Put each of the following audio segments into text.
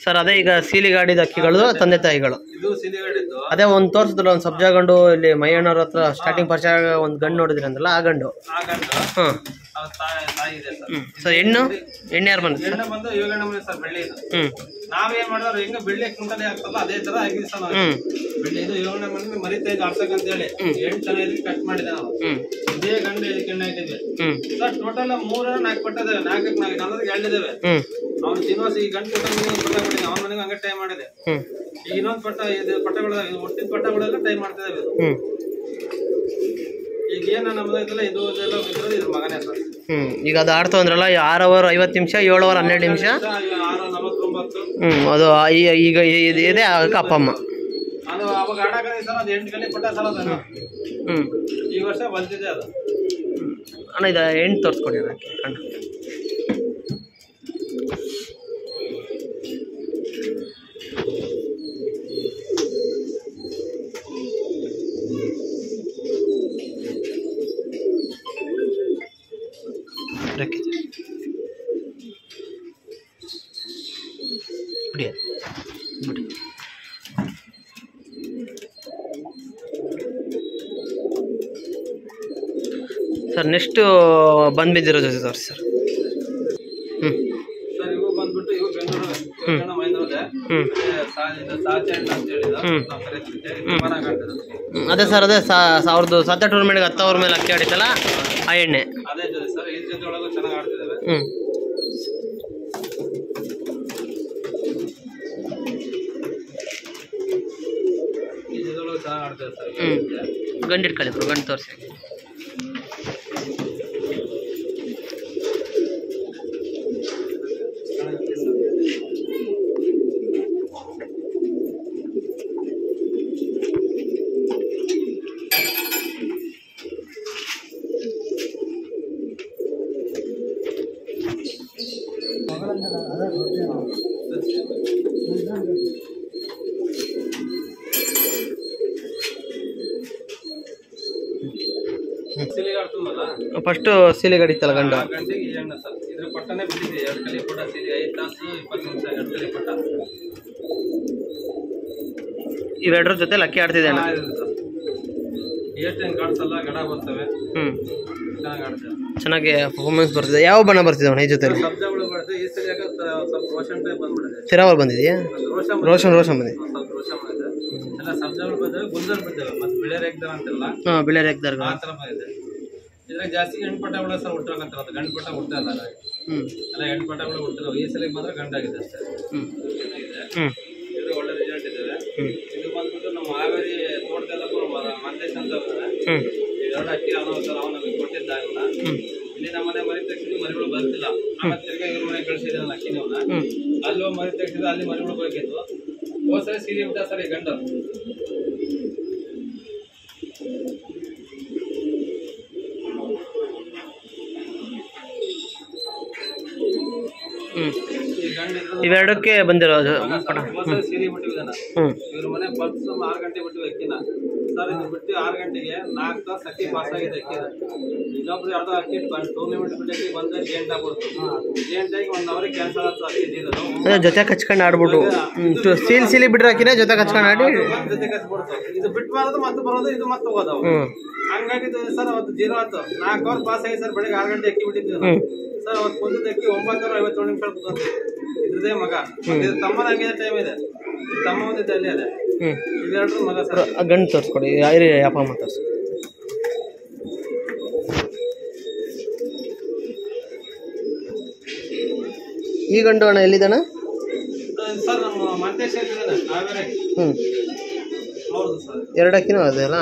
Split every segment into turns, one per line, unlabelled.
Sir ಅದೇ ಈಗ ಸೀಲಿಗಾಡಿದ ಅಕ್ಕಿಗಳು ತಂದೆ ತಾಯಿಗಳು ಅದೇ ಒಂದು ತೋರಿಸಿದ್ರು ಒಂದು ಸಬ್ಜಾ ಗಂಡು ಇಲ್ಲಿ ಮೈಯಣ್ಣವ್ರ ಹತ್ರ ಸ್ಟಾರ್ಟಿಂಗ್ ಪರಿಚಯ ಒಂದು ಗಂಡು ನೋಡಿದ್ರಿ ಅಂದ್ರಲ್ಲ ಆ ಗಂಡು. ಹಾಂ ಸರ್ ಹೆಣ್ಣು ಯಾರು ಬಂದು
ನಾವೇನ್ ಮಾಡಿದ್ರು ಹೆಂಗ ಬೆಳ್ಳಿ ಕುಂಟನೆ ಆಗ್ತಲ್ಲ ಅದೇ ತರ ಆಗಿದೆ ಸರ್. ಬೆಳ್ಳಿ ಇದು 7ನೇ ಮಂದಿ ಮರಿತೈದು ಆಡ್ಸಕ್ ಅಂತ ಹೇಳಿ 8 ಚೆನ್ನಾಗಿ ಕಟ್ ಮಾಡಿದೆ ನಾವು. ಇದೇ ಗಂಡು ಇದಕ್ಕೆ ಎಣ್ಣೆ ಹಾಕಿದ್ವಿ ಸರ್. ಟೋಟಲ್ 3-4 ಪಟ್ಟ ಇದಾವೆ. 4 ಹೇಳಿದ್ದೇವೆ. ಅವ್ನು ಶ್ರೀನಿವಾಸ ಈ ಗಂಡು ಪಟ್ಟ ಪಟ್ಟ ಕೊಟ್ಟಿದ್ದೆ ಅವನ ಮನೆಗೆ ಹಂಗೆ ಟೈಮ್ ಮಾಡಿದೆ. ಈಗ ಇನ್ನೊಂದು ಪಟ್ಟ ಇದು ಪಟ್ಟಗಳು ಹುಟ್ಟಿದ ಪಟ್ಟಗಳೆಲ್ಲ ಟೈಮ್ ಮಾಡ್ತಾ ಇದಾವೆ. ಈಗ ಏನ ನಮ್ದಲ್ಲ ಇದು ಇದೆಲ್ಲ ಇದ್ರಲ್ಲಿ ಇದ್ರ ಮಗನೇ ಸರ್.
ಈಗ ಅದು ಆಡ್ತಾ ಅಂದ್ರಲ್ಲ 6 ಅವರ್ 50 ನಿಮಿಷ 7 ಅವರ್ 12 ನಿಮಿಷ
6:49.
ಅದು ಈಗ ಇದೆ ಅಪ್ಪ ಅಮ್ಮ
ಅದು ಅವಾಗ ಆಡಾಕದೆ ಸರ್. ಅದು 8 ಗಂಟೆ ಪಟ್ಟ ಸರ್. ಅದನ್ನು ಈ ವರ್ಷ ಬಂದಿದೆ ಅದು.
ಅಣ್ಣ ಇದು 8 ತೋರಿಸ್ಕೊಡಿ ನನಗೆ ಕಣ್ಣು. ಸರ್ ನೆಕ್ಸ್ಟ್ ಬಂದು ಬಿದ್ದಿರೋ ಜೊತೆ ತೋರಿಸಿ ಸರ್.
ಸರ್ ಇವು ಬಂದ್ಬಿಟ್ಟು ಇವು ಬೆಂಗಳೂರು ಮೈಂದ್ರದೆ ಸಾಚೆ ಅಂತ ಹೇಳಿದ.
ಅದೇ ಸರ್ ಅದೇ ಅವ್ರದ್ದು 7-8 ಟೂರ್ಮೆಂಟ್ಗೆ 10 ಅವರ್ ಮೇಲೆ ಅಕ್ಕಿ ಆಡಿತಲ್ಲ ಆ ಎಣ್ಣೆ
ಅದೇ ಜೊತೆ ಸರ್. ಈ ಜೊತೆ ಒಳಗೂ ಚೆನ್ನಾಗಿ ಆಡ್ತಿದ್ದಾವೆ. ಈ ಜೊತೆ ಒಳಗೂ ಚೆನ್ನಾಗಿ ಆಡ್ತಿದ್ದಾರೆ ಸರ್.
ಗಂಡು ಇಟ್ಕೊಳ್ಳಿ ಬ್ರೋ, ಗಂಡು ತೋರಿಸಿ. ಫಸ್ಟ್ ಸೀಲಿಗೆ ಅಡಿತಲ್ಲ ಗಂಡು
ಗಂಟೆಗೆ ಎಣ್ಣೆ ಸರ್. ಇದ್ರ ಪಟ್ಟನೆ ಬಿಟ್ಟಿದೆ 2 ಕಲಿ ಪಟ್ಟ ಸೀಲಿ 5 ತಾಸು 20 ನಿಮಿಷ 2 ಕಲಿ ಪಟ್ಟ.
ಇವೆರಡರ ಜೊತೆ ಅಕ್ಕಿ ಆಡ್ತಿದೆ ಅಣ್ಣ.
ಏನ್ ಕಾಡ್ಸಲ್ಲ, ಗಡ ಬರ್ತವೆ. ಚೆನ್ನಾಗಿ ಆಡ್ತೇವೆ.
ಚೆನ್ನಾಗಿ ಪರ್ಫಾರ್ಮೆನ್ಸ್ ಬರ್ತಿದೆ. ಯಾವ ಬಣ್ಣ ಬರ್ತಿದೆ ಅಣ್ಣ ಈ ಜೊತೆ?
ಸಬ್ಜಾಗಳು ಬರ್ತದೆ. ಈ ಸಲ ಸ್ವಲ್ಪ ರೋಷನ್ ಟೈಪ್ ಬಂದ್ಬಿಟ್ಟಿದೆ.
ತಿರಾವಲ್ ಬಂದಿದೆಯಾ? ರೋಷನ್ ಬಂದಿದೆ.
ಸ್ವಲ್ಪ ರೋಷನ್ ಬಂದಿದೆ. ಎಲ್ಲ ಸಬ್ಜಾಗಳು ಬಂದಿವೆ, ಗುಂದರ್ ಬಂದಿವೆ. ಮತ್ತೆ ಬಿಳೆ ರೇಗ್ದಾರ ಅಂತೆಲ್ಲ
ಬಿಳೆ ರೇಗ್ದಾರ
ಆ ಥರ ಬಂದಿದೆ. ಇದ್ರಾಗ ಜಾಸ್ತಿ ಹೆಣ್ಪಟ್ಟಗಳು ಸರ್ ಹುಟ್ಟೋಕಂತಾರ. ಅದು ಗಂಡು ಪಟ್ಟ ಹುಟ್ಟಲ್ಲ ಎಲ್ಲ ಹೆಣ್ಪಟ್ಟಗಳು ಹುಟ್ಟಿದಾವೆ. ಈ ಸಲ ಮಾತ್ರ ಗಂಡಾಗಿದೆ ಅಷ್ಟೇ. ಇದು ಒಳ್ಳೆ ರಿಸಲ್ಟ್ ಇದ್ದಾವೆ. ಇದು ಬಂದ್ಬಿಟ್ಟು ನಮ್ಮ ಹಾವೇರಿ ತೋಟದೆಲ್ಲ ಮಂದೇಶ್ ಅಂತ ಎರಡು ಅಕ್ಕಿ ಅವನು ನಮಗೆ ಕೊಟ್ಟಿದ್ದಾಗಲ್ಲ. ಇಲ್ಲಿ ನಮ್ಮ ಮನೆ ಮರಿ ತೆಗ್ಸಿದ್ವಿ, ಮರಿಗಳು ಬರ್ತಿಲ್ಲ. ಆಮೇಲೆ ತಿರ್ಗಾ ಇವ್ರ ಮನೆ ಕಳಿಸಿದ ಅಕ್ಕಿನವನ್ನ ಅಲ್ಲಿ ಮರಿ ತೆಗ್ಸಿದ, ಅಲ್ಲಿ ಮರಿಗಳು ಬೇಕಿತ್ತು. ಹೋದ್ಸಲ ಸೀರೆ ಬಿಟ್ಟ ಸರ್ ಈ ಗಂಡು.
ಇವೆರಡಕ್ಕೆ ಬಂದಿರೋದು
ಸೀರೆ ಬಿಟ್ಟಿದ್ದಾನ. ಇವ್ರ ಮನೆ ಬಸ್ 6 ಗಂಟೆ ಬಿಟ್ಟಿವಿ ಅಕ್ಕಿನ ಸರ್. ಇದು ಬಿಟ್ಟು 6 ಗಂಟೆಗೆ 4 ತಾಸು ಅಕ್ಕಿ ಪಾಸ್ ಆಗಿದೆ. ಅಕ್ಕಿ ಇನ್ನೊಬ್ರು ಯಾರ್ದೋ ಅಕ್ಕಿ ಟೂರ್ನಮೆಂಟ್ ಬಿಟ್ಟು ಬಂದ್ರೆ ಜೇಂಟ್ ಆಗ್ಬಿಡ್ತು. ಜೇಂಟ್ ಆಗಿ 1 ಅವರಿಗೆ ಕ್ಯಾನ್ಸಲ್ ಆಗ್ತದೆ ಅಕ್ಕಿ.
ಜೊತೆ ಕಚ್ಕೊಂಡು ಆಡ್ಬಿಟ್ಟು ಸೀಲಿ ಬಿಟ್ರೆ ಅಕ್ಕಿನ ಜೊತೆ ಕಚ್ಕೊಂಡು ಆಡಿ
ಜೊತೆ ಕಚ್ಬಿಡ್ತು. ಇದು ಬಿಟ್ಟು ಬರೋದು ಮತ್ತೆ ಬರೋದು, ಇದು ಮತ್ತೆ ಹೋಗೋದು. ಹಂಗಾಗಿ ಸರ್ ಅವತ್ತು 0 ಆಯ್ತು. 4 ಅವರ್ ಪಾಸ್ ಆಗಿ ಸರ್. ಬೆಳಗ್ಗೆ 6 ಗಂಟೆ ಅಕ್ಕಿ ಬಿಟ್ಟಿದ್ವಿ ಸರ್. ಅವತ್ತು ಬಂದಿದ್ದ ಅಕ್ಕಿ 9:57 ನಿಮಿಷ ಕೂತ್ಕೊಂತ. ಇದ್ರದೇ ಮಗ ತಮ್ಮನ ಹಂಗಿದೆ ಟೈಮ್ ಇದೆ. ತಮ್ಮ ಒಂದಿದ್ದ ಅಲ್ಲಿ ಅದೇ. ಇವೆರಡು ಮಗ ಸರ್.
ಗಂಡು ತೋರಿಸ್ಕೊಡಿ. ಅಪ್ಪ ಅಮ್ಮ ತೋರಿಸಿ. ಈ ಗಂಡು ಅಣ್ಣ ಎಲ್ಲಿದ್ದಾನ
ಸರ್? ನಮ್ಮ ಮಂತೇಶ್ ಇದ್ದಾನೆ ಹಾವೇರಿ. ಹೌದು ಸರ್.
2 ಅಕ್ಕಿನೂ ಅದೇ ಅಲ್ಲ?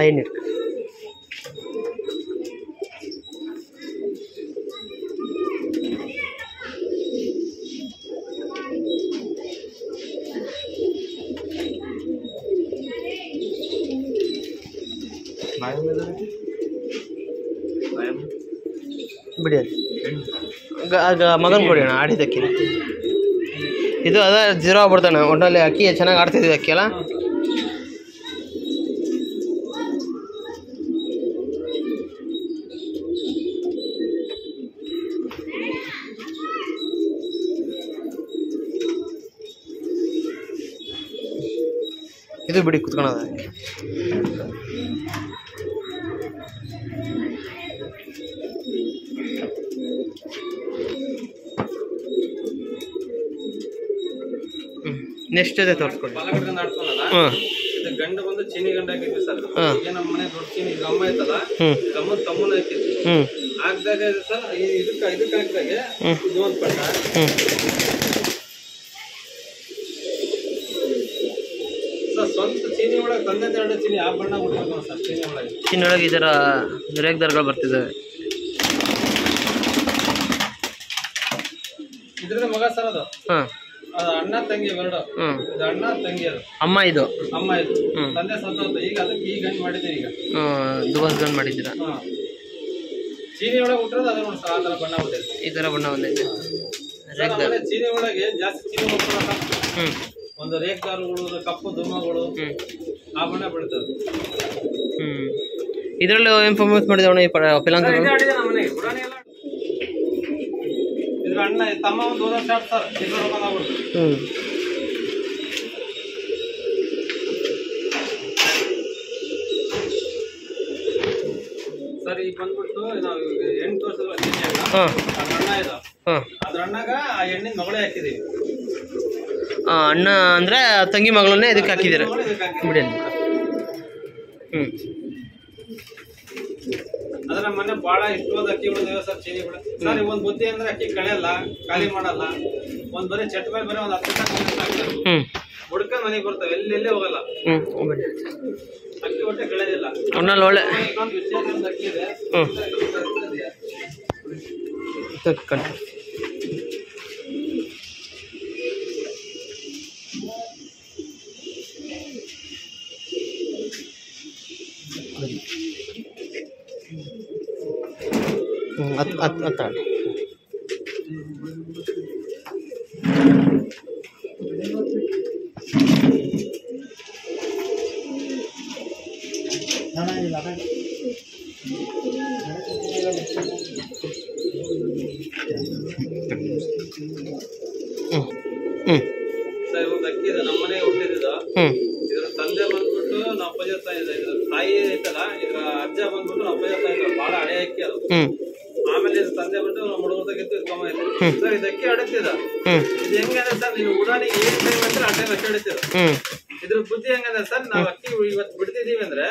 ಐನ್ ಇಟ್ಕ. ಬಿಡಿ ಮಗನ್ ಕೊಡಿ ಅಣ್ಣ ಆಡಿದ್ದಕ್ಕೆ. ಇದು ಅದ 0 ಆಗ್ಬಿಡ್ತಾನೆ ಒಟ್ಟಲ್ಲಿ. ಅಕ್ಕಿ ಚೆನ್ನಾಗಿ ಆಡ್ತಿದ್ವಿ ಅಕ್ಕಿ ಅಲ್ಲ? ಇದು ಬಿಡಿ ಕುತ್ಕೊಳ್ಳೋದು. ನೆಕ್ಸ್ಟ್ ಜೊತೆ ತೋರಿಸ್ಕೊಡಿ.
ಬಲಗಡೆಯಿಂದ ಆಡ್ಕೊಳ್ಳೋಣ. ಇದು ಗಂಡು ಬಂದು ಚೀನಿ ಗಂಡು ಹಾಕಿದ್ವಿ ಸರ್. ಈಗ ನಮ್ಮ ಮನೆ ದೊಡ್ಡ ಚೀನಿ ಗಮ್ಮ ಐತಲ್ಲ, ಗಮ್ಮ ತಮ್ಮನ ಹಾಕಿದ್ವಿ. ಹಾಕ್ದಾಗ ಸರ್ ಇದಕ್ಕೆ ಹಾಕಿದಾಗ ಇದು ಒಂದು ಪಟ್ಟ ಸರ್. ಸ್ವಂತ ಚೀನಿ ಒಳಗೆ ತಂದೆ ಎರಡು ಚೀನಿ ಆ ಬಣ್ಣ ಬಿಡ್ಬೇಕು ಸರ್. ಚೀನಿ ಒಳಗೆ
ಈ ಥರ ರೇಖ್ ದರಗಳು ಬರ್ತಿದ್ದಾವೆ.
ಇದ್ರದ ಮಗ ಸರ್ ಅದು. ಅದು ಅಣ್ಣ ತಂಗಿ ಎರಡು. ಇದು ಅಣ್ಣ ತಂಗಿ ಅದು.
ಅಮ್ಮ ಇದು
ತಂದೆ ಸತ್ತೋತ. ಈಗ ಅದಕ್ಕೆ ಈ ಗಂಡು ಮಾಡಿದ್ದೀವಿ. ಈಗ
ದುಬಾಸ್ ಗಂಡು ಮಾಡಿದ್ದೀರಾ?
ಚೀನಿ ಒಳಗೆ ಹುಟ್ಟಿರೋದು ಅದೇ ನೋಡಿ ಸರ್. ಆ ಥರ ಬಣ್ಣ ಬಂದೈತೆ.
ಈ ಥರ ಬಣ್ಣ ಬಂದೈತೆ.
ಚೀನಿ ಒಳಗೆ ಜಾಸ್ತಿ ಚೀನಿ ಹೋಗ್ತದ. ಒಂದು ರೇಖಾರುಗಳು, ಕಪ್ಪು ದುಮ್ಮಗಳು ಆ ಬಣ್ಣ ಬೀಳ್ತದೆ.
ಇದರಲ್ಲೂ ಏನು ಪರ್ಫಾರ್ಮೆನ್ಸ್ ಮಾಡಿದವಣ ಈ ಫಿಲಾಂಗ್?
ಇದ್ರ ಅಣ್ಣ ತಮ್ಮ ಒಂದು ಹೋದ ಸ್ಟಾರ್ಟ್ ಸರ್. ಸರ್ ಈಗ ಬಂದ್ಬಿಟ್ಟು ನಾವು 8 ವರ್ಷದ ಅಣ್ಣ ಇದು. ಅದ್ರ ಅಣ್ಣಗ ಆ ಹೆಣ್ಣಿನ ಮಗಳೇ ಹಾಕಿದೀವಿ.
ಅಣ್ಣ ಅಂದ್ರೆ ತಂಗಿ ಮಗಳನ್ನೇ ಇದಕ್ಕೆ ಹಾಕಿದ್ದೀರ ಬಿಡಿ.
ಅದ್ರ ಮೊನ್ನೆ ಬಹಳ ಇಷ್ಟವಾದ ಅಕ್ಕಿಗಳು ಇದಾವೆ ಸರ್. ಚೀನಿ ಕೂಡ ಸರ್ ಒಂದ್ ಬುದ್ಧಿ ಅಂದ್ರೆ ಅಕ್ಕಿ ಕಳೆಯಲ್ಲ, ಖಾಲಿ ಮಾಡಲ್ಲ. ಒಂದ್ ಬರೀ ಚಟ್ ಮೇಲೆ ಬರೀ ಒಂದ್ 10 ಹುಡ್ಕೊಂಡ್ ಮನೆಗೆ ಬರ್ತವೆ, ಎಲ್ಲೆಲ್ಲೇ ಹೋಗಲ್ಲ. ಅಕ್ಕಿ ಹೊಟ್ಟೆ ಕಳೆದಿಲ್ಲ.
ಒಳ್ಳೆ
ಅಕ್ಕಿ ಇದೆ. ಸರ್ ಒಂದು ಅಕ್ಕಿ ಇದೆ, ನಮ್ಮನೆ ಹುಟ್ಟಿದ್ದು. ಇದ್ರ ತಂದೆ ಬಂದ್ಬಿಟ್ಟು ನಮ್ಮ ಅಪ್ಪಾಜಿ ತಾಯಿ ತಾಯಿ ಐತಲ್ಲ, ಇದ್ರ ಅಜ್ಜ ಬಂದ್ಬಿಟ್ಟು ನಮ್ಮ ಅಪ್ಪಾಜಿ ತಾಯಿ ಬಹಳ ಹಳೆ ಅಕ್ಕಿ ಅದು. ಆಮೇಲೆ ಇದ್ರ ತಂದೆ ಬಂದು ನಮ್ಮ ಹುಡುಗರ್ದಾಗಿತ್ತು ಇಟ್ಕೊಂಬ ಇದೆ ಸರ್. ಇದು ಅಕ್ಕಿ ಅಡತಿದ. ಇದು ಹೆಂಗಂದ್ರೆ ಸರ್, ನೀವು ಉಡಾಣಿಗೆ ಏನ್ ಟೈಮ್ ಅಂದ್ರೆ ಆ ಟೈಮ್ ಅಕ್ಕಿ ಅಡತಿದ. ಇದ್ರ ಬುದ್ಧಿ ಹೆಂಗಂದ್ರೆ ಸರ್, ನಾವ್ ಅಕ್ಕಿ ಇವತ್ತು ಬಿಡ್ತಿದೀವಿ ಅಂದ್ರೆ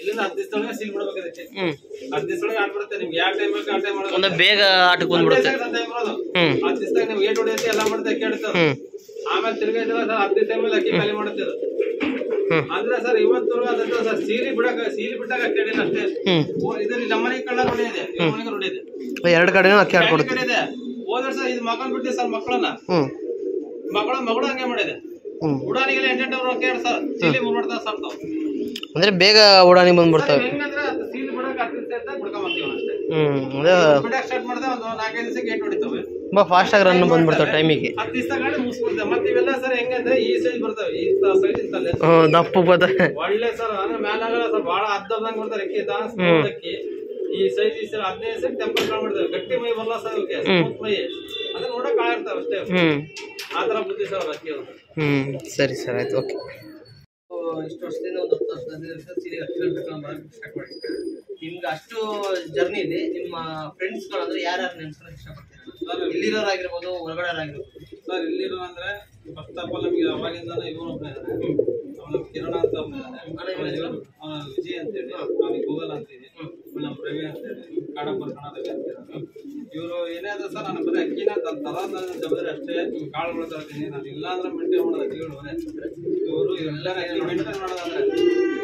ಇಲ್ಲಿಂದ 10 ದಿವಸದೊಳಗೆ ಸೀಲ್ ಬಿಡ್ಬೇಕು. ಇದಕ್ಕೆ 10 ದಿವಸದೊಳಗೆ ಆಡ್ಬಿಡುತ್ತೆ. ನಿಮ್ಗೆ ಯಾವ ಟೈಮ್ ಬೇಕು ಆ ಟೈಮ್ ಮಾಡೋದು,
ಬೇಗ ಆಟಕ್ಕೆ ಬಂದ್ಬಿಡುತ್ತೆ.
10 ದಿವಸದಾಗ ನೀವು ಏಟ್ ಹೊಡೆಯುತ್ತೆ ಎಲ್ಲ ಮಾಡುತ್ತೆ, ಅಕ್ಕಿ ಆಡುತ್ತೆ. ಆಮೇಲೆ ತಿರ್ಗಾ 10 ದಿವಸ ಮೇಲೆ ಅಕ್ಕಿ ಖಾಲಿ ಮಾಡುತ್ತೆ. ಅಂದ್ರೆ ಸರ್ ಇವತ್ತು ಸರ್ ಸೀಲಿ ಬಿಟ್ಟಾಗ ಅಕ್ಕಿ ಆಡಿಲ್ಲ ಅಷ್ಟೇ. ಇದ್ರಲ್ಲಿ ನಮ್ಮನೆ ಕಳ್ಳ ರೂಢಿ ಇದೆ, ಮನೆಗೆ ರೂಢಿ ಇದೆ.
2 ಕಡೆ ಅಕ್ಕಿ ಆಡ್ಕೊಡುತ್ತೆ.
ಹೋದ ವರ್ಷ ಇದು ಮಗನ್ ಬಿಟ್ಟಿ ಸರ್ ಮಕ್ಕಳನ್ನ. ಮಗಳು ಹಂಗೆ ಮಾಡಿದೆ. ಉಡಾನಿಗೆಲ್ಲ 8 ಅಕ್ಕಿ ಆಡ್ ಸರ್. ಸೀಲಿ ಮುರ್ಬಿಡ್ತಾವ ಸರ್ ತಾವು.
ಅಂದ್ರೆ ಬೇಗ ಉಡಾನಿ ಬಂದ್ಬಿಡ್ತಾವೆ.
ಹೆಂಗಂದ್ರೆ ಸೀಲಿ ಬಿಡಕ್ 10 ದಿವಸ ಇದ್ದಾಗ ಬಿಡ್ಕೊಂಬರ್ತೀವಿ ಅಷ್ಟೇ. ಬಿಡಕ್ ಸ್ಟಾರ್ಟ್ ಮಾಡಿದ್ರೆ ಒಂದು 4-5 ದಿವಸಕ್ಕೆ ಏಟ್ ಹೊಡಿತಾವೆ.
ತುಂಬಾ ಫಾಸ್ಟ್ ಆಗಿ ರನ್ ಬಂದ್ಬಿಡ್ತಾವೆ ಟೈಮಿಗೆ.
10 ದಿವಸ ಮುಗಿಸ್ಬಿಡ್ತೇವೆ. ಮತ್ತೆ ಇವೆಲ್ಲ ಸರ್ ಹೆಂಗಂದ್ರೆ ಈ ಸೈಜ್ ಬರ್ತವೆ, ಈ ಸೈಜ್ ಇಂತಲ್ಲೇ
ದಪ್ಪ ಬರ್ತವೆ.
ಒಳ್ಳೆ ಸರ್. ಅಂದ್ರೆ ಮ್ಯಾಲಾಗಲ್ಲ ಸರ್, ಬಹಳ ಅರ್ಧದಂಗ್ ಬರ್ತಾರೆ ಅಕ್ಕಿ. ಅಕ್ಕಿ ಈ ಸೈಜ್ 15 ದಿವಸಕ್ಕೆ ಟೆಂಪರ್ ಮಾಡ್ತೇವೆ. ಗಟ್ಟಿ ಮೈ ಬರಲ್ಲ ಸರ್ ಇವಕ್ಕೆ, ಸ್ಮೂತ್ ಮೈ. ಅಂದ್ರೆ ನೋಡಕ್ ಕಾಳ ಇರ್ತಾವೆ ಅಷ್ಟೇ. ಆ ತರ ಬುದ್ಧಿ ಸರ್ ಅಕ್ಕಿ ಅವ್ರು.
ಸರಿ ಸರ್, ಆಯ್ತು, ಓಕೆ.
ಇಷ್ಟು ವರ್ಷದಿಂದ ಒಂದು 10 ವರ್ಷದಿಂದ ಸೀರೆಗೆ ಅಕ್ಕಿ ಬರೋಕ್ಕೆ ಸ್ಟಾರ್ಟ್ ಮಾಡಿದ್ದೆ. ನಿಮ್ಗೆ ಅಷ್ಟು ಜರ್ನಿ ಇದೆ. ನಿಮ್ಮ ಫ್ರೆಂಡ್ಸ್ಗಳು ಅಂದ್ರೆ ಯಾರ್ಯಾರು ನೆನ್ಸ್ಕೊಳಕ್ಕೆ ಇಷ್ಟಪಡ್ತೀರಾ ಸರ್? ಇಲ್ಲಿರೋರಾಗಿರ್ಬೋದು, ಹೊರಗಡೆರಾಗಿರ್ಬೋದು ಸರ್. ಇಲ್ಲಿರೋ ಅಂದ್ರೆ ಫಸ್ಟ್ ಆಫ್ ಆಲ್ ನಮಗೆ ಅವಾಗಿಂದಾನು ಇವನು ಒಬ್ಬ ಇದ್ದಾನೆ, ಅವನು ಕಿರಣ ಅಂತ ಒಬ್ಬ ಇದ್ದಾನೆ, ವಿಜಯ್ ಅಂತೇಳಿ, ಅವನಿಗೆ ಗೂಗಲ್ ಅಂತೀವಿ. ನಮ್ಮ ರವಿ ಅಂತೇಳಿ, ಕಾಡಪ್ಪರ ಕಣರವಿ ಅಂತೀವಿ. ಇವರು ಏನೇ ಅದ ಸರ್, ನನ್ನ ಬರೀ ಅಕ್ಕಿನ ತರದ ಜವಾಬ್ದಾರಿ ಅಷ್ಟೇ. ಕಾಳು ಬೆಳ್ತೀನಿ ನಾನು, ಇಲ್ಲ ಅಂದ್ರೆ ಮೇಂಟೈನ್ ಮಾಡೋದು ಅಕ್ಕಿಗಳು. ಇವರು ಎಲ್ಲರ ಅಕ್ಕಿ ಮೇಂಟೈನ್ ಮಾಡೋದಂದ್ರೆ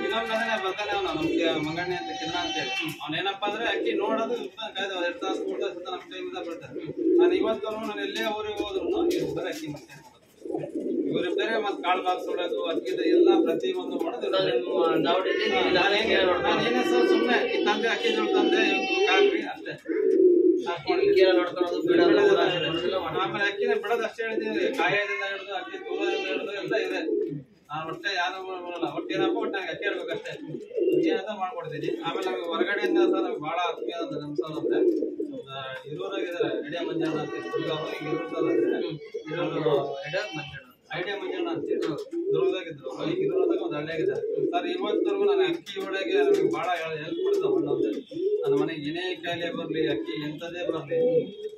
ಇನ್ನೊಂದು ಬರ್ತಾನೆ ಅವನು, ನಮ್ಗೆ ಮಂಗಣ್ಣೆ ಅಂತ ಕಿರಣ ಅಂತೇಳಿ. ಅವನೇನಪ್ಪ ಅಂದ್ರೆ ಅಕ್ಕಿ ನೋಡೋದು 2 ತಾಸು 3 ತಾಸು ನಮ್ಮ ಟೈಮಿಂದ ಬರ್ತಾರೆ. ನಾನು ಇವತ್ತು ನಾನು ಎಲ್ಲೇ ಊರಿಗೆ ಹೋದ್ರು ಇವ್ರು ಬರೀ ಅಕ್ಕಿ ಮಾಡ್ತೇನೆ. ಇವ್ರ ಬೇರೆ ಮತ್ತೆ ಕಾಳು ಬಾಕ್ಸೋಡೋದು, ಅಕ್ಕಿದ ಎಲ್ಲ ಪ್ರತಿಯೊಂದು ಮಾಡೋದು. ನಾನೇನೇ ಸರ್ ಸುಮ್ಮನೆ ಈ ತಂದೆ ಅಕ್ಕಿ ಜೋಳ ತಂದೆ ಕಾಕ್ರಿ ಅಷ್ಟೇ. ಆಮೇಲೆ ಅಕ್ಕಿನ ಬಿಡೋದು ಅಷ್ಟೇ ಹೇಳಿದ್ದೀನಿ. ಕಾಯದಿಂದ ಹಿಡಿದು ಅಕ್ಕಿ ತೂರದಿಂದ ಹಿಡಿದು ಎಲ್ಲ ಇದೆ. ನಾನು ಒಟ್ಟೆ ಯಾರು ಮಾಡಲ್ಲ. ಒಟ್ಟೇನಪ್ಪ ಒಟ್ಟು ನಂಗೆ ಅಕ್ಕಿ ಆಡ್ಬೇಕಷ್ಟೇ, ಏನಂತ ಮಾಡ್ಕೊಡ್ತೀನಿ. ಆಮೇಲೆ ನಮಗೆ ಹೊರಗಡೆಯಿಂದ ಸರ್ ನಮ್ಗೆ ಭಾಳ ಆತ್ಮೀಯ ಅಂತ ನಮ್ಸೋದು ಅಂದ್ರೆ ಇರೋರಾಗಿದ್ದಾರೆ. ಐಡಿಯಾ ಮಂಜಣ್ಣ ಅಂತ ಐಡಿಯಾ ಮಂಜಣ್ಣ ಅಂತೇಳಿ ದುರ್ಗದಾಗಿದ್ರು. ಈಗ ಇರೋದಾಗ ಒಂದು ಹಳ್ಳಿಯಾಗಿದ್ದಾರೆ. ಬಹಳ ಹೆಲ್ಪ್ ಮಾಡಿದ ಅಣ್ಣ. ನನ್ನ ಮನೆಗೆ ಏನೇ ಕಾಯಿಲೆ ಬರ್ಲಿ, ಅಕ್ಕಿ ಎಂತದೇ ಬರ್ಲಿ,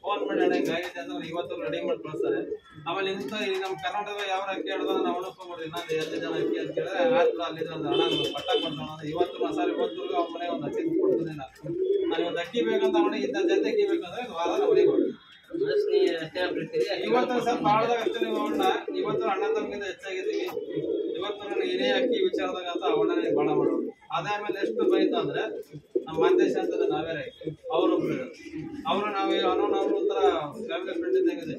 ಫೋನ್ ಮಾಡಿ ಅಣ್ಣ ಹಿಂಗಾಗಿದೆ ಅಂದ್ರೆ ಇವತ್ತು ರೆಡಿ ಮಾಡಿ ಕಳಿಸ್ತಾರೆ. ಆಮೇಲೆ ಇಂಥ ಈ ನಮ್ಮ ಕರ್ನಾಟಕದ ಯಾವ ಅಕ್ಕಿ ಹಿಡಿದ ನಾವು ಅನುಭವ ನಾನು 2 ಜನ ಅಕ್ಕಿ ಅಂತ ಕೇಳಿದ್ರೆ ಆಯ್ತು ಅಲ್ಲಿದ್ದ ಹಣ ಪಟ್ಟ ಕೊಡ್ತಾನೆ. ಇವತ್ತು ಮಸಾಲೆ ಇವತ್ತು ಅವ್ರ ಮನೆಗೆ ಒಂದು ಅಕ್ಕಿ ಕೊಡ್ತೀನಿ. ನಾನು ಇವತ್ತು ಅಕ್ಕಿ ಬೇಕಂತ ಅವನಿಗೆ ಇಂಥ ಜೊತೆ ಅಕ್ಕಿ ಬೇಕಂದ್ರೆ ವಾರ ಹೊರಗೆ ಇವತ್ತು ಸರ್ ಬಾಳದಾಗ ಅಷ್ಟೇ ನೀವು ಅಣ್ಣ. ಇವತ್ತು ಅಣ್ಣ ತಮ್ಗಿಂತ ಹೆಚ್ಚಾಗಿದ್ದೀವಿ. ಇವತ್ತು ನನಗೆ ಏನೇ ಅಕ್ಕಿ ವಿಚಾರದಾಗ ಅಂತ ಅವಣ್ಣನೇ ಬಾಳ ಮಾಡೋದು. ಅದಾದ್ಮೇಲೆ ಎಷ್ಟು ಬೈತು ಅಂದ್ರೆ ನಮ್ಮ ಮಂದೇಶ ಅಂತಂದ್ರೆ ನಾವೇ ಅವರೊಬ್ರು ಅವರು ನಾವೇ ಅವ್ರು ಒಂಥರ ಫ್ಯಾಮಿಲಿ ಫ್ರೆಂಡ್ ಇದ್ದಂಗಿದೆ.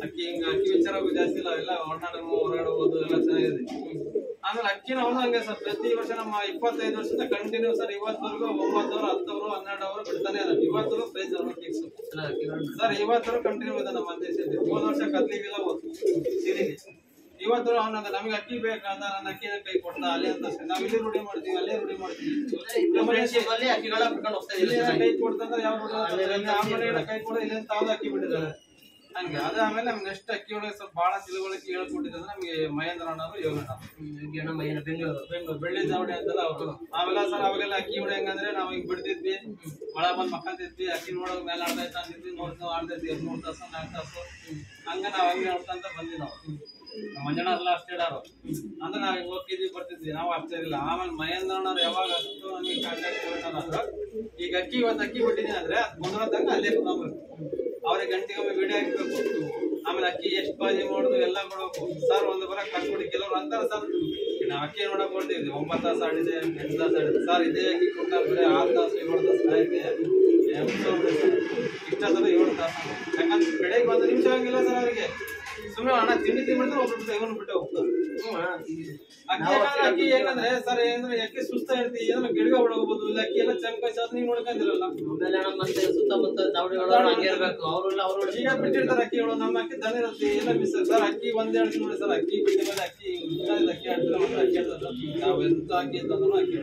ಅಕ್ಕಿ ಅಕ್ಕಿ ವಿಚಾರ ಜಾಸ್ತಿ ಇಲ್ಲ, ಎಲ್ಲ ಹೊರನಾಡು ಹೊರಗಡೆ ಹೋಗೋದು ಎಲ್ಲ ಚೆನ್ನಾಗಿದೆ. ಆಮೇಲೆ ಅಕ್ಕಿನ ಅವನು ಹಂಗೆ ಸರ್ ಪ್ರತಿ ವರ್ಷ ನಮ್ಮ 25 ವರ್ಷದಿಂದ ಕಂಟಿನ್ಯೂ ಸರ್ ಇವತ್ತವರೆಗೂ 9 ಅವರು 10 ಅವರು 12 ಅವರು ಬಿಡ್ತಾನೆ ಅದ. ಇವತ್ತು ಪ್ರೈಸ್ ಫಿಕ್ಸ್ ಸರ್. ಇವತ್ತರೂ ಕಂಟಿನ್ಯೂ ಇದೆ ನಮ್ಮ ದೇಶದಲ್ಲಿ. ಹೋದ ವರ್ಷ ಕದ್ಲಿಗಿಲ್ಲ ಸಿರಿಗೆ. ಇವತ್ತು ಅವನಾಗ ನಮ್ಗೆ ಅಕ್ಕಿ ಬೇಕಂತ ನನ್ನ ಅಕ್ಕಿನ ಕೈ ಕೊಡ್ತಾ ಅಲ್ಲಿ ಅಂತ ನಾವ್ ಇಲ್ಲಿ ರೂಢಿ ಮಾಡ್ತೀವಿ, ಅಲ್ಲೇ ರೂಢಿ ಮಾಡ್ತೀವಿ. ಕೈ ಕೊಡ್ತಂದ್ರೆ ಯಾವ ಕೈ ಕೊಡ ಇಲ್ಲಿ ತಾವ್ದು ಅಕ್ಕಿ ಬಿಟ್ಟಿದ್ದಾರೆ ಹಂಗೆ. ಅದ ಆಮೇಲೆ ನಮ್ಗೆ ನೆಕ್ಸ್ಟ್ ಅಕ್ಕಿ ಒಳಗೆ ಸ್ವಲ್ಪ ಬಹಳ ತಿಳುವಳಿಕೆ ಹೇಳ್ಕೊಟ್ಟಿದ್ರೆ ನಮ್ಗೆ ಮಹೇಂದ್ರ ಅಣ್ಣರು ಯೋಗಣ್ಣ ಬೆಂಗಳೂರು ಬೆಳ್ಳಿ ದಾವಡಿ ಅಂತಲ್ಲ ಅವರು. ನಾವೆಲ್ಲ ಸರ್ ಅವಾಗೆಲ್ಲ ಅಕ್ಕಿ ಹೊಡೆ ಹೆಂಗಂದ್ರೆ ನಾವ್ ಹಿಂಗ್ ಬಿಡ್ತಿದ್ವಿ, ಮಳೆ ಬಂದ್ ಮಕ್ಕಂತಿದ್ವಿ, ಅಕ್ಕಿ ನೋಡೋಕ್ ಮೇಲೆ ಆಡ್ತಾ ಅಂತಿದ್ವಿ. ನೋಡ್ತಾವ್ ಆಡ್ತೈತಿ 3 ತಾಸು 4 ತಾಸು ಹಂಗ ನಾವ್ ಹಂಗೆ ನೋಡ್ತಂತ ಬಂದ್ವಿ. ನಾವು ಮಂಜಣ್ಣ ಎಲ್ಲ ಅಷ್ಟೇ ಇಡಾರು ಅಂದ್ರೆ ನಾವ್ ಹಿಂಗ್ ಹೋಗಿದ್ವಿ ಬರ್ತಿದ್ವಿ, ನಾವು ಅಷ್ಟೇ ಇರಲಿಲ್ಲ. ಆಮೇಲೆ ಮಹೇಂದ್ರ ಅಣ್ಣವ್ರು ಯಾವಾಗ ಅಷ್ಟು ನಮಗೆ ಕಾಂಟ್ಯಾಕ್ಟ್ ಈಗ ಅಕ್ಕಿ ಇವತ್ತು ಅಕ್ಕಿ ಬಿಟ್ಟಿದ್ದೀನಿ ಅಂದ್ರೆ ಮುಂದಿನ ತನಕ ಅಲ್ಲೇ ಕುತ್ಕೊಬೇಕು. ಅವ್ರಿಗೆ ಗಂಟೆಗೊಮ್ಮೆ ವಿಡಿಯೋ ಹಾಕ್ಬೇಕು. ಆಮೇಲೆ ಅಕ್ಕಿ ಎಷ್ಟು ಬಾಜಿ ಮಾಡೋದು ಎಲ್ಲ ಕೊಡ್ಬೇಕು ಸರ್. ಒಂದು ಬರ ಕಟ್ಕೊಡಿ. ಕೆಲವ್ರು ಅಂತಾರ ಸರ್ ನಾವು ಅಕ್ಕಿ ನೋಡಕ್ ಕೊಡ್ತೀವಿ 9 ತಾಸು ಆಡಿದೆ 8 ತಾಸು ಆಡಿದೆ ಸರ್. ಇದೇ ಅಕ್ಕಿ ಕೊಟ್ಟಾರ ಬರೀ 6 ತಾಸು 7 ತಾಸು ಆಯ್ತು ಇಷ್ಟ ಸರ್ 7 ತಾಸು. ಯಾಕಂದ್ರೆ ಬೆಳಗ್ಗೆ 1 ನಿಮಿಷ ಆಗಿಲ್ಲ ಸರ್ ಅವರಿಗೆ. ಸುಮ್ಮನೆ ಹಣ ತಿಂಡಿ ತಿಂಬಿಡ್ತಾರೆ ಒಬ್ಬರು ಇವನು ಬಿಟ್ಟು ಹೋಗ್ತಾರೆ. ಅಕ್ಕಿ ಏನಂದ್ರೆ ಸರ್ ಏನಂದ್ರೆ ಅಕ್ಕಿ ಸುಸ್ತ ಇರ್ತಿ ಏನೋ ಗಿಡಗ ಹೊಡಬಹುದು. ಇಲ್ಲ ಅಕ್ಕಿ ಎಲ್ಲ ಚಮಕಾಯಿ ನೀವು ನೋಡ್ಕೊಂಡಿರಲ್ಲ. ಸುತ್ತಮುತ್ತ ಈಗ ಬಿಟ್ಟಿರ್ತಾರೆ ಅಕ್ಕಿಗಳು. ನಮ್ಮ ಅಕ್ಕಿ ದನ ಇರುತ್ತೆ ಎಲ್ಲ ಮಿಸ್ ಸರ್. ಅಕ್ಕಿ 1-2 ದಿನ ನೋಡಿ ಸರ್. ಅಕ್ಕಿ ಬಿಟ್ಟ ಮೇಲೆ ಅಕ್ಕಿ ಅಕ್ಕಿ ಆಡ್ತಾರೆ ಮತ್ತೆ ಅಕ್ಕಿ ಆಡ್ತಾರೆ. ನಾವು ಎಂತ ಅಕ್ಕಿ ತಂದ್ರು ಅಕ್ಕಿ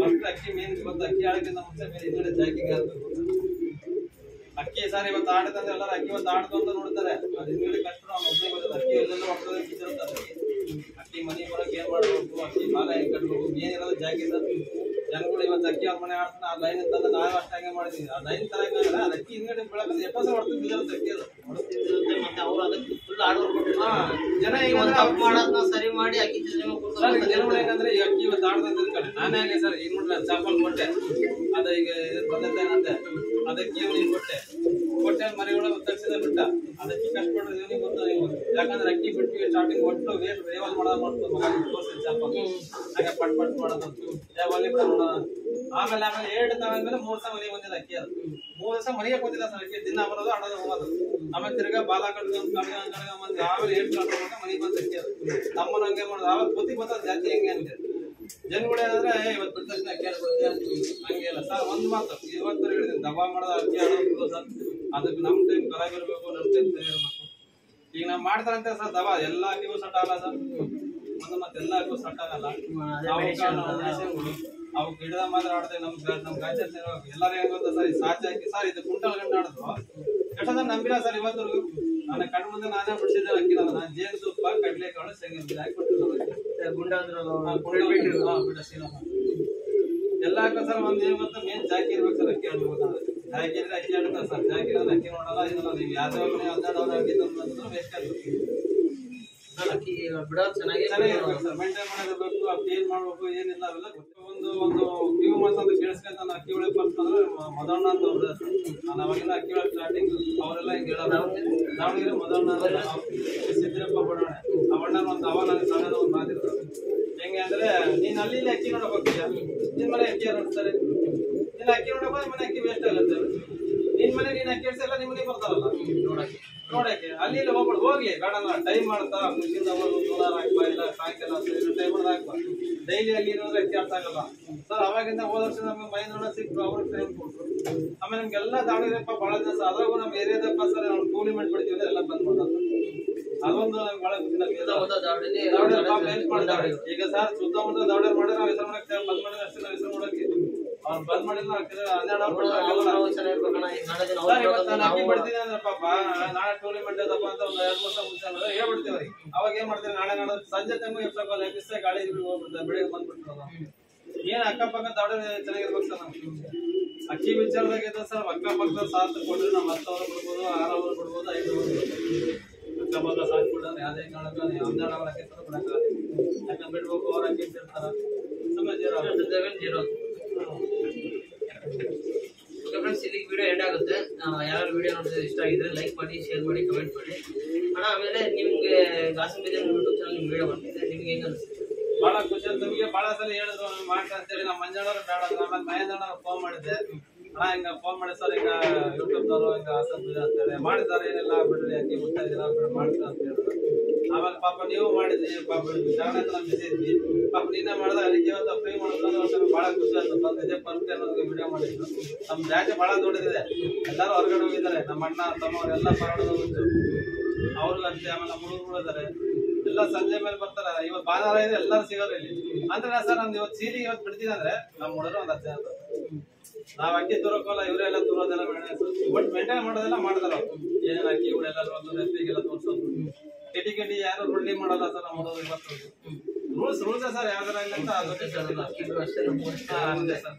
ಫಸ್ಟ್ ಅಕ್ಕಿ ಮೇನ್ ಇವತ್ತು ಅಕ್ಕಿ ಆಡಕ್ಕಿಂತ ಮುಂಚೆ ಮೇಲೆ ಹಿಂದ್ಗಡೆ ಜಾಕಿಗೆ ಹಾಕ್ಬೇಕು ಅಕ್ಕಿ ಸರ್. ಇವತ್ತು ಆಡದಂದ್ರೆ ಎಲ್ಲರೂ ಅಕ್ಕಿ ಇವತ್ತು ಆಡ್ದು ಅಂತ ನೋಡ್ತಾರೆ. ಅದು ಹಿಂದ್ಗಡೆ ಕಷ್ಟ ಅವ್ನು ಒಬ್ಬನೇ ಗೊತ್ತದ. ಅಕ್ಕಿ ಎಲ್ಲೆಲ್ಲ ಹೋಗ್ತದೆ ಬಿದ್ದಿರುತ್ತೆ ಅಕ್ಕಿ ಮನೆ ಬರೋಕೆ ಏನ್ ಮಾಡ್ಬೇಕು, ಅಕ್ಕಿ ಬಾಲ ಹೆಂಗ್ ಕಟ್ಬೇಕು ಏನಿರೋದು ಜಾಕಿ ಸರ್. ಜನಗಳು ಇವತ್ತು ಅಕ್ಕಿ ಅವ್ರ ಮನೆ ಆಡ್ತಾನೆ ಆ ಲೈನ್ ಅಂತಂದ್ರೆ ನಾವೇ ಅಷ್ಟ ಹಂಗೆ ಮಾಡಿದೀವಿ. ಆ ಲೈನ್ ತರ ಹೆಂಗಂದ್ರೆ ಅದು ಅಕ್ಕಿ ಹಿಂದ್ಗಡೆ ಬೆಳಗ್ಗೆ 70 ಹೊಡ್ತು ಬಿದ್ದಿರುತ್ತೆ ಅಕ್ಕಿ. ಅದು ಮತ್ತೆ ಅವ್ರು ಅದಕ್ಕೆ ಫುಲ್ ಆಡೋರು ಜನ ಮಾಡೋದನ್ನ ಸರಿ ಮಾಡಿ ಅಕ್ಕಿ ಜನಗಳು ಹೆಂಗಂದ್ರೆ ಈ ಅಕ್ಕಿ ಇವತ್ತು ಆಡ್ದಂತ ಕಡೆ ನಾನೇ ಆಗಲಿ ಸರ್. ಈಗ ನೋಡ್ರಿ ನಾನು ಚಾಪಲ್ ಕೊಟ್ಟೆ ಅದ ಈಗ ಬಂದಂತೆ ಅದಕ್ಕೆ ಇವನಿಗೆ ಕೊಟ್ಟೆ ಮರಿಗಳು ತಗ್ಸಿದ ಬಿಟ್ಟ ಅದಕ್ಕೆ ಕಷ್ಟಪಡ್ರಿ ಇವನಿಗೆ ಗೊತ್ತ. ಯಾಕಂದ್ರೆ ಅಕ್ಕಿ ಬಿಟ್ಟು ಸ್ಟಾರ್ಟಿಂಗ್ ಒಟ್ಟು ವೇಟ್ ರೇವಲ್ ಮಾಡೋದು ಮಾಡ್ತದೆ ಮಗ ತೋರಿಸಿದ ಚಾಪಲ್ ಹಾಗೆ ಪಟ್ ಮಾಡೋದಂತು ಯಾವಲ್ಲಿ ಬಿಡ ನೋಡೋಣ. ಆಮೇಲೆ 2 ತಾವಂದ್ಮೇಲೆ 3 ದಿವಸ ಮನೆಗೆ ಬಂದಿಲ್ಲ ಅಕ್ಕಿ. ಅದು 3 ದಿವಸ ಮನೆಗೆ ಬಂದಿಲ್ಲ ಸರ್ ಅಕ್ಕಿ. ದಿನ ಬರೋದು ಆಡೋದು ಹೋಗೋದು. ಆಮೇಲೆ ತಿರ್ಗಾ ಬಾಲ ಕಟ್ಕೊಂಡು ಮಂದಿ ಆಮೇಲೆ 7 ಗಂಟೆ ಮನೆಗೆ ಬಂದ ಅಕ್ಕಿ. ಅದು ನಮ್ಮನ್ನ ಹಂಗೆ ಮಾಡೋದು. ಆವಾಗ ಬುದ್ಧಿ ಬರ್ತದೆ ಜಾತಿ ಹೆಂಗೆ ಅಂತ ಜನಗಳು ಏನಂದ್ರೆ ಇವತ್ತು ಬಿಟ್ಟ ತಕ್ಷಣ ಅಕ್ಕಿ ಆಡ್ಕೊಡ್ತೀಯ ಹಂಗೆ ಇಲ್ಲ ಸರ್. ಒಂದು ಮಾತು ಇವತ್ತು ಹೇಳಿದ್ದೀನಿ ದಬಾ ಮಾಡೋದು ಅಕ್ಕಿ ಆಡೋದು ಸರ್. ಅದಕ್ಕೆ ನಮ್ಮ ಟೈಮ್ ಕರಾಗಿರ್ಬೇಕು, ನಮ್ಮ ಟೈಮ್ ಇರಬೇಕು. ಈಗ ನಾವು ಮಾಡ್ತಾರಂತೆ ಸರ್ ದಬಾ ಎಲ್ಲ ಅಕ್ಕಿಗೂ ಸಟ್ ಆಗಲ್ಲ ಸರ್. ಒಂದು ಮತ್ತೆ ಎಲ್ಲ ಅಕ್ಕಿಗೂ ಸಟ್ ಆಗಲ್ಲ. ಅವು ಗಿಡದ ಮಾತ್ರ ಆಡ್ತೇವೆ. ನಮ್ ಗಾಜರ್ ಎಲ್ಲಾರು ಹೆಂಗ್ ಗೊತ್ತಾ ಸರ್ ಸಾಚಿ ಹಾಕಿ ಸರ್ ಇದು ಕುಂಟಲ್ ಗಂಟೆ ಆಡಿದ್ರು ಎಷ್ಟೊಂದ ನಂಬಿಲ್ಲ ಸರ್. ಇವತ್ತರೆಗೂ ನನ್ನ ಕಣ್ಣು ಮುಂದೆ ನಾನೇ ಬಿಡಿಸಿದ್ದೆ ಅಕ್ಕಿ. ನಾನು ಜೇನು ತುಪ್ಪ ಕಡ್ಲೆಕಾಳು ಶೇಂಗಾ ಹಾಕಿ ಬಿಟ್ಟಿದ್ದೆ ಗುಂಡ ಎಲ್ಲ ಹಾಕ ಸರ್. ಒಂದ್ ಏನ್ ಗೊತ್ತಾ ಮೇನ್ ಜಾಕಿ ಇರ್ಬೇಕು ಸರ್ ಅಕ್ಕಿ ಆಡ್ಬೇಕಂದ್ರೆ. ಜಾಕಿ ಇದ್ರೆ ಅಕ್ಕಿ ಆಡ್ತಾರೆ ಸರ್. ಜಾಕಿ ಅಂದ್ರೆ ಅಕ್ಕಿ ನೋಡಲ್ಲ ಇದಲ್ಲ. ನೀವು ಯಾವ್ದೋ 12 ಹಾಕಿದ್ರೆ ವೇಸ್ಟ್ ಆಗ್ಬೇಕು. ಅಕ್ಕಿ ಬಿಡೋದು ಚೆನ್ನಾಗಿರ್ಬೇಕು ಸರ್. ಮೇಂಟೈನ್ ಮಾಡಿರ್ಬೇಕು. ಅಕ್ಕಿ ಏನ್ ಮಾಡ್ಬೇಕು ಏನಿಲ್ಲ ಅವೆಲ್ಲ ಒಂದು ಕ್ಯೂ ಮಾಸ ಅಂತ ಕೇಳಿಸ್ಕೊಂತ ನಾನು ಅಕ್ಕಿ ಒಳಗೆ ಫಸ್ಟ್ ಅಂದ್ರೆ ಮದಣ್ಣ ಅಂತ ಅವ್ರ ನಾನು ಅವಾಗೆಲ್ಲ ಅಕ್ಕಿ ಒಳಗೆ ಸ್ಟಾರ್ಟಿಂಗ್ ಅವರೆಲ್ಲ ಹಿಂಗೆ ಹೇಳೋದು. ದಾವಣಗೆರೆ ಮದಣ್ಣ ಸಿದ್ದಿರಪ್ಪ ಬಡಾವಣೆ ಅವಣ್ಣ ಒಂದು ಅವ ನನಗೆ ಸಣ್ಣ ಒಂದು ಮಾತಿದ್ರು ಹೆಂಗೆ ಅಂದ್ರೆ ನೀನ್ ಅಲ್ಲಿ ಅಕ್ಕಿ ನೋಡಕ್ ಹೋಗ್ತೀಯ ನಿನ್ ಮನೆ ಅಕ್ಕಿ ಯಾರು ನೋಡ್ತಾರೆ. ನೀನ್ ಅಕ್ಕಿ ನೋಡಕ್ ಹೋದ್ರೆ ಮನೆ ಅಕ್ಕಿ ವೇಸ್ಟ್ ಆಗುತ್ತೆ. ನಿನ್ ಮನೆ ನೀನ್ ಅಕ್ಕಿ ಇಡ್ಸಲ್ಲ ನಿಮ್ಮ ಮನೆ ಬರ್ತಾರಲ್ಲ ನೋಡಕ್ಕೆ ಅಲ್ಲಿ ಇಲ್ಲಿ ಹೋಗ್ಬಿಡು ಹೋಗ್ಲಿ ಗಾರ್ಡನ್ ಟೈಮ್ ಮಾಡ್ತಾ ಖುಷಿಯಿಂದ ಸೋಲಾರ್ ಹಾಕ್ಬಾ ಇಲ್ಲ ಸಾಯಂಕಾಲ ಟೈಮ್ ಹಾಕ್ಬಾ. ಡೈಲಿ ಅಲ್ಲಿ ಇರೋದ್ರೆ ಅಕ್ಕಿ ಅರ್ಥ ಆಗಲ್ಲ ಸರ್. ಅವಾಗಿಂದ ಹೋದ ವರ್ಷ ನಮ್ಗೆ ಮಹೇಂದ್ರ ಸಿಕ್ರು ಅವ್ರಿಗೆ ಟ್ರೈನ್ ಕೊಟ್ರು. ಆಮೇಲೆ ನಮ್ಗೆಲ್ಲ ದಾವಣಗೆರೆಪ್ಪ ಬಹಳ ದಿವಸ ಅದ್ರಾಗೂ ನಮ್ ಏರಿಯಾದಪ್ಪ ಸರ್ ನಾವು ಟೂರ್ನಿಮೆಂಟ್ ಬಿಡ್ತೀವಿ ಎಲ್ಲ ಬಂದ್ ಮಾಡೋದು. ಅದೊಂದು ಬಹಳ ಖುಷಿ ನಮ್ಗೆ. ಈಗ ಸರ್ ಸುತ್ತಮುತ್ತ ದಾವಣಗೆರೆ ಮಾಡಿದ್ರೆ ನಾವು ಹೆಸರು ಮಾಡಕ್ಕೆ ಬಂದ್ ಮಾಡಿದ್ರೆ ಅಷ್ಟೇ ನಾವು ಹೆಸರು ಮಾಡಕ್ಕೆ ಅವ್ರು ಬಂದ್ ಮಾಡಿಲ್ಲ 12 ಅಕ್ಕಿ ಬಿಡ್ತೀನಿ ಅಂದ್ರೆ ಪಾಪ ನಾಳೆ ಟೂರ್ನಿಮೆಂಟ್ ಅದಪ್ಪ ಅಂತ ಒಂದು 2-3 ದಿವಸ ಮುಂಚೆ ಹೇಳ್ಬಿಡ್ತೀವಿ. ಅವಾಗ ಏನ್ ಮಾಡ್ತೀವಿ ನಾಳೆ ಸಂಜೆ ತಂಗು ಎಪ್ಸಕ್ಕಲ್ಲ ಎಪ್ಪಿಸ ಗಾಳಿ ಹೋಗ್ಬಿಡ್ತಾರೆ ಬೆಳಿಗ್ಗೆ ಬಂದ್ಬಿಡ್ತಾರ. ಏನ್ ಅಕ್ಕಪಕ್ಕ ದೊಡ್ಡ ಚೆನ್ನಾಗಿರ್ಬೇಕು ಸರ್ ನಾವು ಅಕ್ಕಿ ವಿಚಾರದಾಗ ಇದ್ದ ಸರ್ ಅಕ್ಕಪಕ್ಕದ ಸಾಥ್ ಕೊಡ್ರಿ ನಾವು 10,000 ಬಿಡ್ಬೋದು 6,000 ಬಿಡ್ಬೋದು 5,000 ಅಕ್ಕಪಕ್ಕ ಸಾಥ್ ಕೊಡ್ರಿ ಯಾವ್ದೇ ಕಾರಣಕ್ಕ 12,000 ಅಕ್ಕಿ ತರ ಕೊಡಕ್ಕಾಗಲ್ಲ ಯಾಕಂದ್ರೆ ಬಿಡ್ಬೇಕು ಅವ್ರ ಅಕ್ಕಿ ಇರ್ತಾರ ಸಮಯ 0
ಫ್ರೆಂಡ್ಸ್ ಇಲ್ಲಿಗೆ ವಿಡಿಯೋ ಎಂಡ್ ಆಗುತ್ತೆ. ಯಾರು ವಿಡಿಯೋ ನೋಡಿದ್ರೆ ಇಷ್ಟ ಆಗಿದ್ರೆ ಲೈಕ್ ಮಾಡಿ, ಶೇರ್ ಮಾಡಿ, ಕಮೆಂಟ್ ಮಾಡಿ ಅಣ್ಣ. ಆಮೇಲೆ ನಿಮ್ಗೆ ಗಾಸಿಂ ಬಿರಿಯಾನಿ ಯೂಟ್ಯೂಬ್ ಚಾನಲ್ ನಿಮ್ಗೆ ವಿಡಿಯೋ ಬರ್ತಿದೆ, ನಿಮ್ಗೆ ಹೆಂಗ ಅನಿಸುತ್ತೆ?
ಬಹಳ ಖುಷಿ ಅಂತ ನಮಗೆ ಬಹಳ ಸಲ ಹೇಳಿದ್ರು ಮಾಡ್ತಾ ಅಂತೇಳಿ ನಮ್ಮ ಮಂಜಣ್ಣವ್ರು ಬೇಡ ಆಮೇಲೆ ಮಹೇಂದ್ರಣ್ಣವ್ರು ಫೋನ್ ಮಾಡಿದ್ದೆ ಅಣ್ಣ ಹಿಂಗ ಫೋನ್ ಮಾಡಿ ಸರ್ ಈಗ ಯೂಟ್ಯೂಬ್ನವರು ಹಿಂಗ ಆಸಕ್ತಿ ಇದೆ ಅಂತೇಳಿ ಮಾಡಿದ್ದಾರೆ ಏನಿಲ್ಲ ಬಿಡ್ರಿ ಅಕ್ಕಿ ಬಿಡ್ತಾ ಇದೀರ ಮಾಡ್ತಾ ಅಂತ ಹೇಳಿದ್ರು. ಆಮೇಲೆ ಪಾಪ ನೀವು ಮಾಡಿದ್ರಿ ಪಾಪ ಜಗನ್ನಾಥ ಬಿಸಿ ಇದ್ವಿ ಪಾಪ ನಿನ್ನೆ ಮಾಡಿದ ಅದಕ್ಕೆ ಇವತ್ತು ಫ್ರೀ ಮಾಡೋದು ಬಹಳ ಖುಷಿ ಆಯ್ತು. ಬಂದು ಇದೇ ಪರ್ಫೆಕ್ಟ್ ಅನ್ನೋದು ವಿಡಿಯೋ ಮಾಡಿದ್ರು. ನಮ್ಮ ಜಾತಿ ಬಹಳ ದೊಡ್ಡದಿದೆ, ಎಲ್ಲರೂ ಹೊರಗಡೆ ಹೋಗಿದ್ದಾರೆ, ನಮ್ಮ ಅಣ್ಣ ತಮ್ಮವರೆಲ್ಲ ಹೊರಗಡೆ ಹೋಗಿದ್ರು ಅವ್ರಿಗೂ ಅಷ್ಟೇ. ಆಮೇಲೆ ನಮ್ಮ ಹುಡುಗರು ಇದ್ದಾರೆ ಎಲ್ಲ ಸಂಜೆ ಮೇಲೆ ಬರ್ತಾರೆ. ಇವತ್ತು ಭಾನುವಾರ ಇದೆ ಎಲ್ಲರೂ ಸಿಗೋರು ಇಲ್ಲಿ ಅಂದ್ರೆ ಸರ್ ನಮ್ದು ಇವತ್ತು ಸೀರೆ ಇವತ್ತು ಬಿಡ್ತೀನಿ ಅಂದ್ರೆ ನಮ್ಮ ಹುಡುಗರು ಒಂದು 10 ಜನ ನಾವ್ ಅಕ್ಕಿ ತೋರಕೋಲ್ಲ ಇವರೆಲ್ಲ ತೋರೋದೆಲ್ಲ ಬಟ್ ಮೇಂಟೈನ್ ಮಾಡೋದೆಲ್ಲ ಮಾಡ್ತಾರ ಏನೇನು ಅಕ್ಕಿ ಇವಳೆಲ್ಲ ರೆಸಿಪಿಗೆಲ್ಲ ತೋರ್ಸೋದು ಕಿಟಿ ಯಾರು ರುಳ್ಳಿ ಮಾಡಲ್ಲ ಸರ್ ನಮ್ಮ ಹುಡುಗರು ಇವತ್ತು ರೂಲ್ಸ್ ಸರ್ ಯಾವ್ದಾರ ಇಲ್ಲ ಅಂತ ಅಷ್ಟೇ ಸರ್.